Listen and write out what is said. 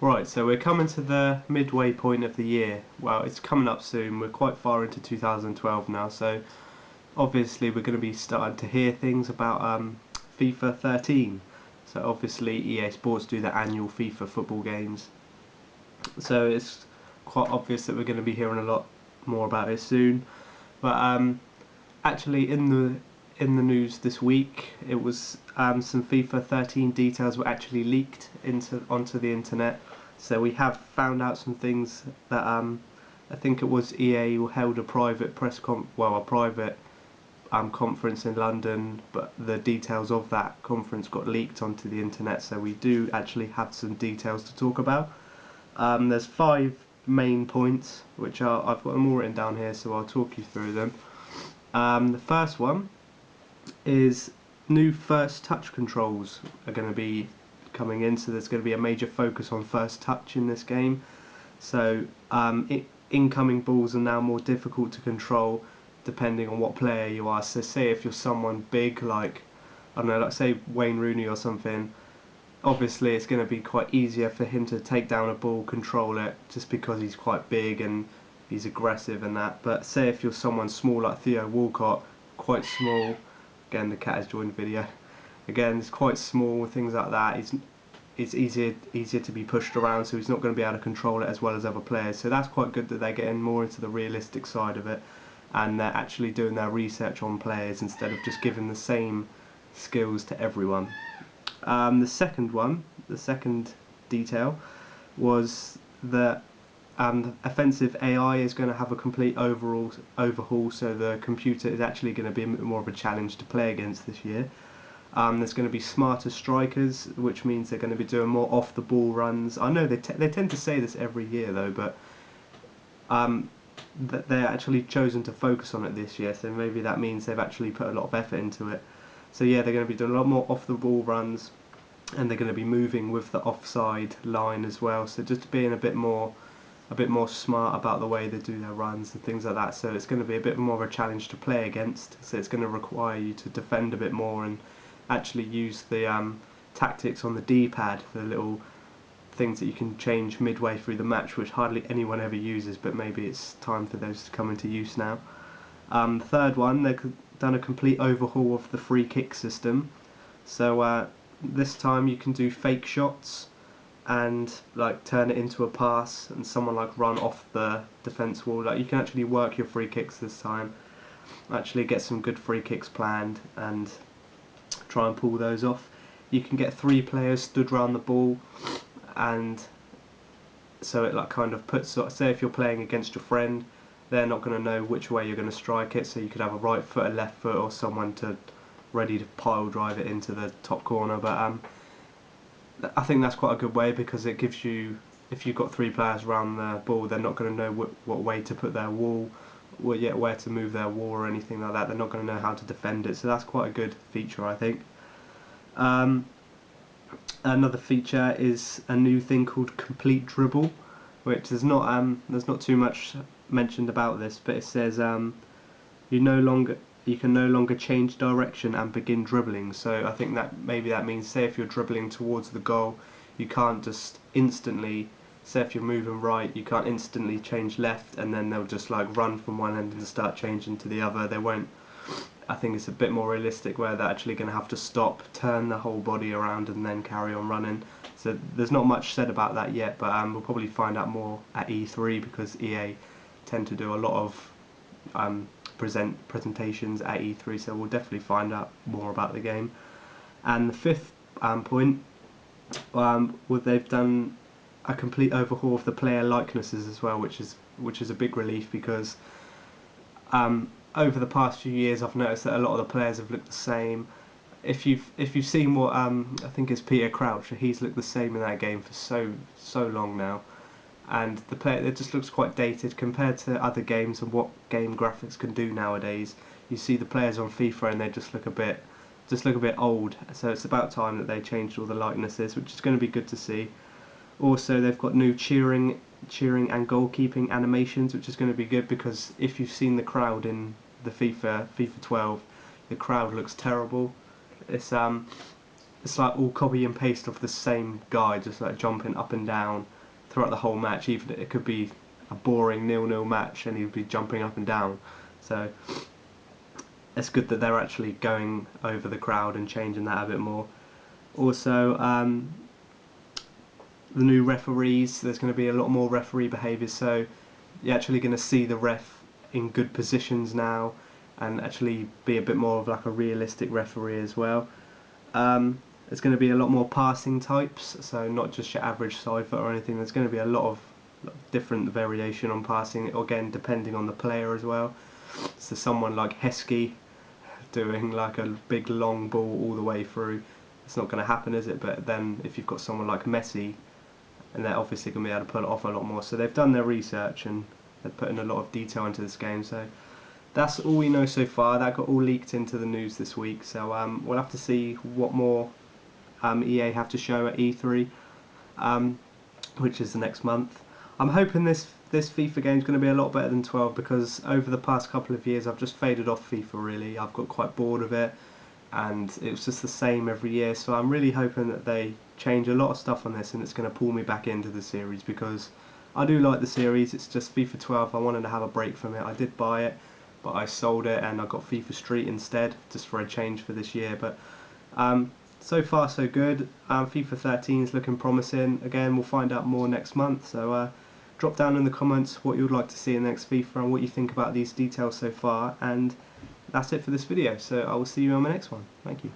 Right, so we're coming to the midway point of the year. Well, it's coming up soon. We're quite far into 2012 now, so obviously we're going to be starting to hear things about FIFA 13. So obviously EA Sports do the annual FIFA football games. So it's quite obvious that we're going to be hearing a lot more about it soon. But actually, in the news this week, it was some FIFA 13 details were actually leaked onto the internet. So we have found out some things that I think it was EA held a private conference in London, but the details of that conference got leaked onto the internet. So we do actually have some details to talk about. There's 5 main points, which I've got them all written down here, so I'll talk you through them. The first one is new first touch controls are going to be coming in, so there's going to be a major focus on first touch in this game. So incoming balls are now more difficult to control depending on what player you are. So say if you're someone big, like, I don't know, like say Wayne Rooney or something, obviously it's going to be quite easier for him to take down a ball, control it, just because he's quite big and he's aggressive and that. But say if you're someone small like Theo Walcott, quite small, again the cat has joined the video, again it's quite small, things like that, it's easier to be pushed around, so he's not going to be able to control it as well as other players. So that's quite good that they're getting more into the realistic side of it, and they're actually doing their research on players instead of just giving the same skills to everyone. The second detail was that offensive AI is going to have a complete overhaul, so the computer is actually going to be a bit more of a challenge to play against this year. There's going to be smarter strikers, which means they're going to be doing more off-the-ball runs. I know they tend to say this every year though, but that they're actually chosen to focus on it this year, so maybe that means they've actually put a lot of effort into it. So yeah, they're going to be doing a lot more off-the-ball runs, and they're going to be moving with the offside line as well. So just being a bit more smart about the way they do their runs and things like that. So it's going to be a bit more of a challenge to play against. So it's going to require you to defend a bit more and actually use the tactics on the D-pad, the little things that you can change midway through the match, which hardly anyone ever uses, but maybe it's time for those to come into use now. Third one, they've done a complete overhaul of the free kick system. So this time you can do fake shots and like turn it into a pass, and someone like run off the defence wall. Like you can actually work your free kicks this time, actually get some good free kicks planned and try and pull those off. You can get 3 players stood around the ball, and so it like kind of puts, say if you're playing against your friend, they're not going to know which way you're going to strike it, so you could have a right foot, a left foot, or someone ready to pile drive it into the top corner. But I think that's quite a good way, because it gives you, if you've got 3 players around the ball, they're not going to know what way to put their wall, where to move their wall or anything like that. They're not going to know how to defend it, so that's quite a good feature, I think. Another feature is a new thing called complete dribble, which there's not too much mentioned about this, but it says you can no longer change direction and begin dribbling. So I think that maybe that means, say if you're dribbling towards the goal, you can't just instantly, say if you're moving right, you can't instantly change left and then they'll just like run from one end and start changing to the other. They won't. I think it's a bit more realistic where they're actually going to have to stop, turn the whole body around and then carry on running. So there's not much said about that yet, but we'll probably find out more at E3, because EA tend to do a lot of presentations at E3, so we'll definitely find out more about the game. And the 5th point, they've done a complete overhaul of the player likenesses as well, which is a big relief, because over the past few years I've noticed that a lot of the players have looked the same. If you've seen what I think it's Peter Crouch, he's looked the same in that game for so long now, and the player, it just looks quite dated compared to other games and what game graphics can do nowadays. You see the players on FIFA and they just look a bit old, so it's about time that they changed all the likenesses, which is going to be good to see. Also, they've got new cheering and goalkeeping animations, which is going to be good, because if you've seen the crowd in the FIFA 12, the crowd looks terrible. It's it's like all copy and paste off the same guy, just like jumping up and down throughout the whole match. Even it could be a boring 0-0 match and he'd be jumping up and down. So it's good that they're actually going over the crowd and changing that a bit more. Also, the new referees, there's going to be a lot more referee behaviours, so you're actually going to see the ref in good positions now and actually be a bit more of like a realistic referee as well. There's going to be a lot more passing types, so not just your average side foot or anything. There's going to be a lot of different variation on passing, again depending on the player as well. So someone like Heskey doing like a big long ball all the way through, it's not going to happen, is it? But then if you've got someone like Messi, and they're obviously going to be able to pull it off a lot more. So they've done their research and they're putting a lot of detail into this game. So that's all we know so far. That got all leaked into the news this week. So we'll have to see what more EA have to show at E3, which is the next month. I'm hoping this FIFA game is going to be a lot better than 12, because over the past couple of years I've just faded off FIFA really. I've got quite bored of it and it was just the same every year, so I'm really hoping that they change a lot of stuff on this and it's going to pull me back into the series, because I do like the series. It's just FIFA 12, I wanted to have a break from it. I did buy it, but I sold it and I got FIFA Street instead, just for a change for this year. But so far so good. FIFA 13 is looking promising. Again, we'll find out more next month, so drop down in the comments what you would like to see in the next FIFA and what you think about these details so far. And that's it for this video, so I will see you on the next one. Thank you.